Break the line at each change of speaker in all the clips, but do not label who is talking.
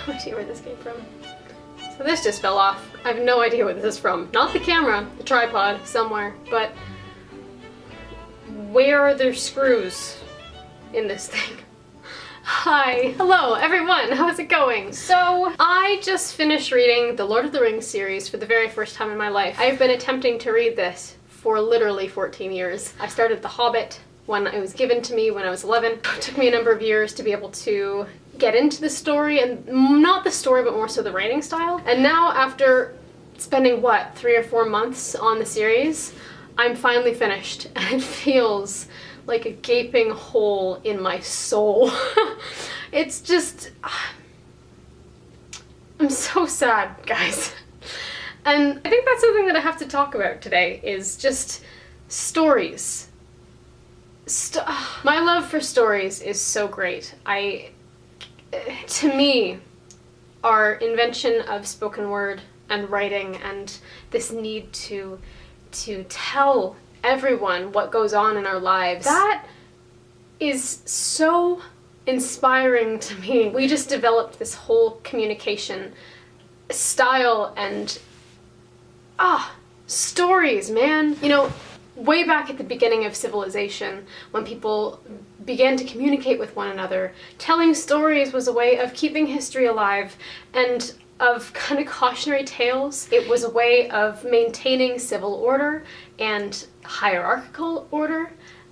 no idea where this came from. So this just fell off. I have no idea what this is from. Not the camera, the tripod, somewhere, but where are there screws in this thing? Hi! Hello everyone! How's it going? So, I just finished reading the Lord of the Rings series for the very first time in my life. I've been attempting to read this for literally 14 years. I started The Hobbit when it was given to me when I was 11. It took me a number of years to be able to get into the story, and not the story but more so the writing style. And now after spending what, 3 or 4 months on the series, I'm finally finished and it feels like a gaping hole in my soul. It's just, I'm so sad, guys. And I think that's something that I have to talk about today, is just stories. My love for stories is so great. To me, our invention of spoken word and writing and this need to tell everyone what goes on in our lives, that is so inspiring to me. We just developed this whole communication style and stories, man. You know, way back at the beginning of civilization, when people began to communicate with one another, telling stories was a way of keeping history alive and of kind of cautionary tales. It was a way of maintaining civil order and hierarchical order,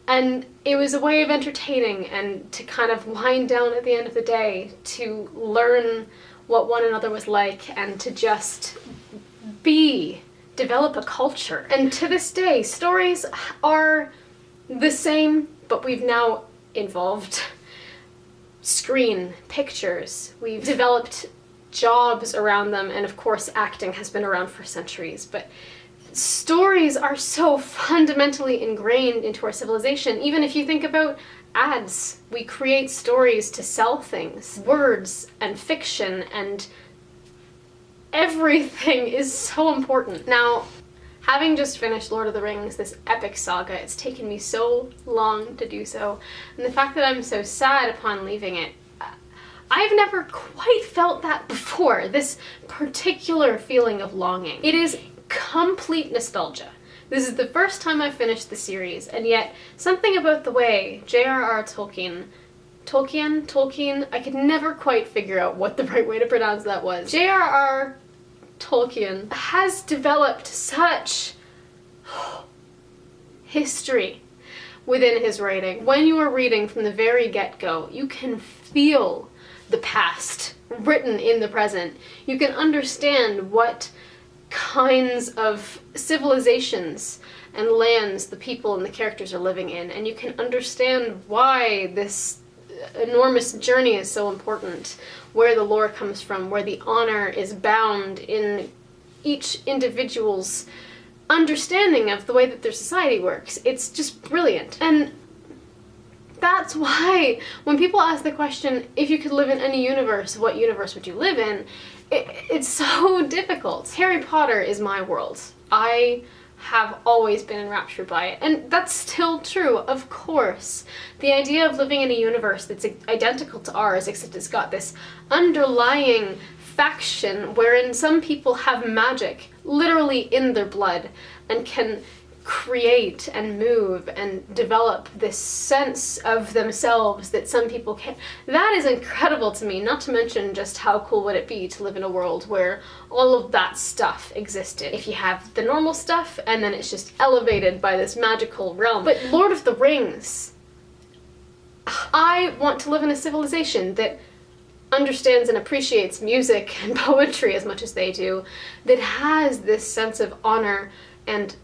and it was a way of entertaining and to kind of wind down at the end of the day, to learn what one another was like and to just develop a culture. And to this day, stories are the same, but we've now involved screen, pictures, we've developed jobs around them, and of course acting has been around for centuries, but stories are so fundamentally ingrained into our civilization. Even if you think about ads, we create stories to sell things. Words and fiction and everything is so important. Now, having just finished Lord of the Rings, this epic saga, it's taken me so long to do so, and the fact that I'm so sad upon leaving it, I've never quite felt that before, this particular feeling of longing. It is complete nostalgia. This is the first time I've finished the series, and yet something about the way J.R.R. Tolkien, I could never quite figure out what the right way to pronounce that was. J.R.R. Tolkien has developed such history within his writing. When you are reading from the very get-go, you can feel the past written in the present. You can understand what kinds of civilizations and lands the people and the characters are living in, and you can understand why this enormous journey is so important, where the lore comes from, where the honor is bound in each individual's understanding of the way that their society works. It's just brilliant. And that's why when people ask the question, if you could live in any universe, what universe would you live in? It's so difficult. Harry Potter is my world. I have always been enraptured by it, and that's still true, of course. The idea of living in a universe that's identical to ours, except it's got this underlying faction wherein some people have magic literally in their blood and can create and move and develop this sense of themselves that some people can't. That is incredible to me, not to mention just how cool would it be to live in a world where all of that stuff existed. If you have the normal stuff and then it's just elevated by this magical realm. But Lord of the Rings, I want to live in a civilization that understands and appreciates music and poetry as much as they do, that has this sense of honor and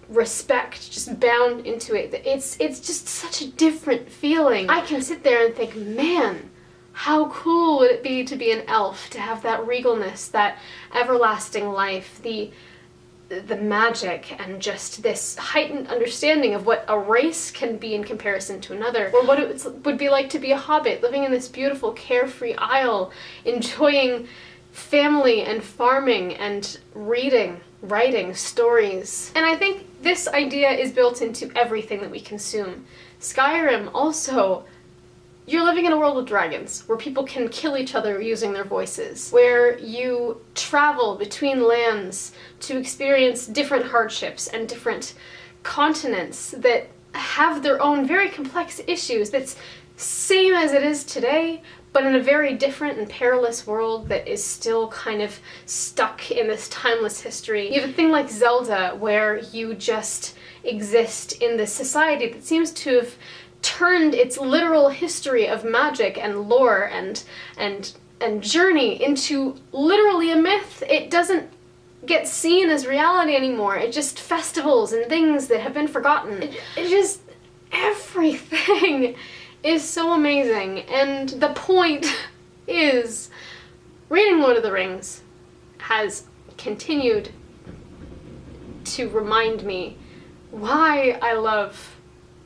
respect just bound into it. It's just such a different feeling. I can sit there and think, man, how cool would it be to be an elf, to have that regalness, that everlasting life, the magic, and just this heightened understanding of what a race can be in comparison to another, or what it would be like to be a hobbit, living in this beautiful carefree isle, enjoying family and farming and reading, writing stories. And I think this idea is built into everything that we consume. Skyrim also, You're living in a world with dragons, where people can kill each other using their voices, where you travel between lands to experience different hardships and different continents that have their own very complex issues that's same as it is today, but in a very different and perilous world that is still kind of stuck in this timeless history. You have a thing like Zelda, where you just exist in this society that seems to have turned its literal history of magic and lore and journey into literally a myth. It doesn't get seen as reality anymore. It's just festivals and things that have been forgotten. It just, everything is so amazing. And the point is, reading Lord of the Rings has continued to remind me why I love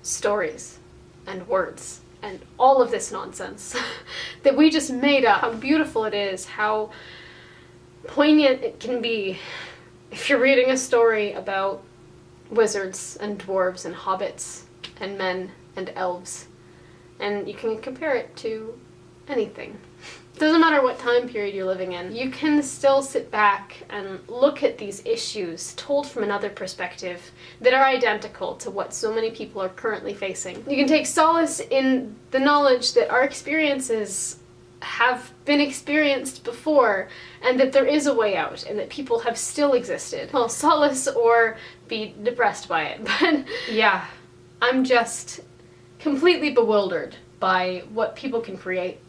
stories and words and all of this nonsense that we just made up. How beautiful it is, how poignant it can be if you're reading a story about wizards and dwarves and hobbits and men and elves, and you can compare it to anything. Doesn't matter what time period you're living in, you can still sit back and look at these issues told from another perspective that are identical to what so many people are currently facing. You can take solace in the knowledge that our experiences have been experienced before, and that there is a way out, and that people have still existed. Well, solace or be depressed by it, but yeah, I'm just completely bewildered by what people can create,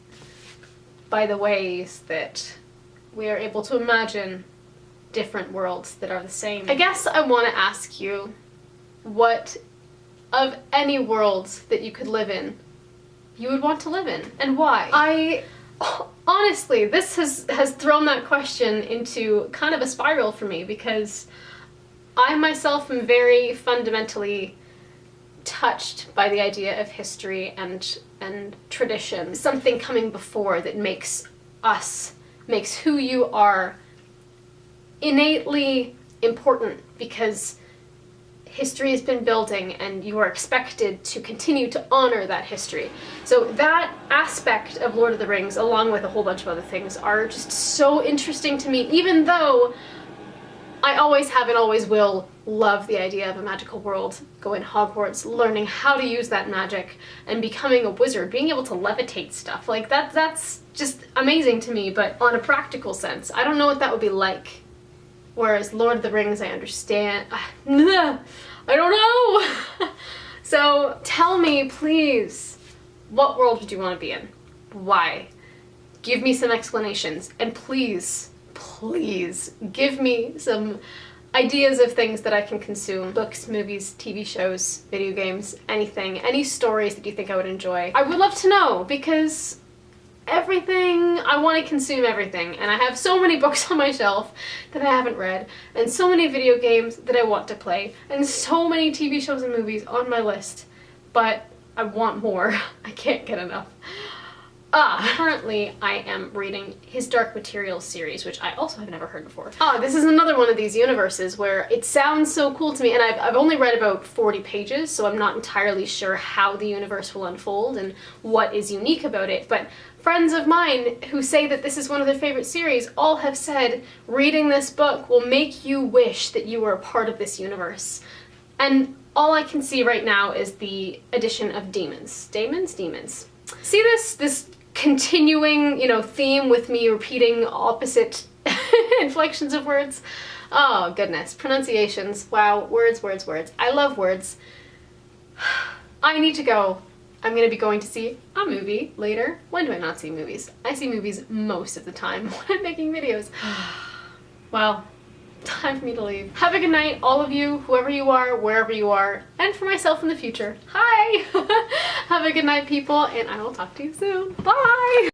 by the ways that we are able to imagine different worlds that are the same. I guess I want to ask you, what of any worlds that you could live in, you would want to live in, and why? Honestly, this has thrown that question into kind of a spiral for me, because I myself am very fundamentally touched by the idea of history and tradition. Something coming before that makes who you are innately important, because history has been building and you are expected to continue to honor that history. So that aspect of Lord of the Rings, along with a whole bunch of other things, are just so interesting to me, even though I always have and always will love the idea of a magical world, going to Hogwarts, learning how to use that magic, and becoming a wizard, being able to levitate stuff. Like, that's just amazing to me, but on a practical sense, I don't know what that would be like. Whereas Lord of the Rings, I understand. I don't know! So tell me, please, what world would you want to be in? Why? Give me some explanations, and please give me some ideas of things that I can consume. Books, movies, TV shows, video games, anything. Any stories that you think I would enjoy. I would love to know, because everything, I want to consume everything, and I have so many books on my shelf that I haven't read, and so many video games that I want to play, and so many TV shows and movies on my list, but I want more. I can't get enough. Currently I am reading his Dark Materials series, which I also have never heard before. This is another one of these universes where it sounds so cool to me, and I've only read about 40 pages, so I'm not entirely sure how the universe will unfold and what is unique about it, but friends of mine who say that this is one of their favorite series all have said reading this book will make you wish that you were a part of this universe. And all I can see right now is the addition of demons. Demons? See this continuing, theme with me repeating opposite inflections of words? Oh, goodness. Pronunciations. Wow. Words. I love words. I need to go. I'm going to be going to see a movie later. When do I not see movies? I see movies most of the time when I'm making videos. Well, time for me to leave. Have a good night, all of you, whoever you are, wherever you are, and for myself in the future. Hi! Have a good night, people, and I will talk to you soon. Bye!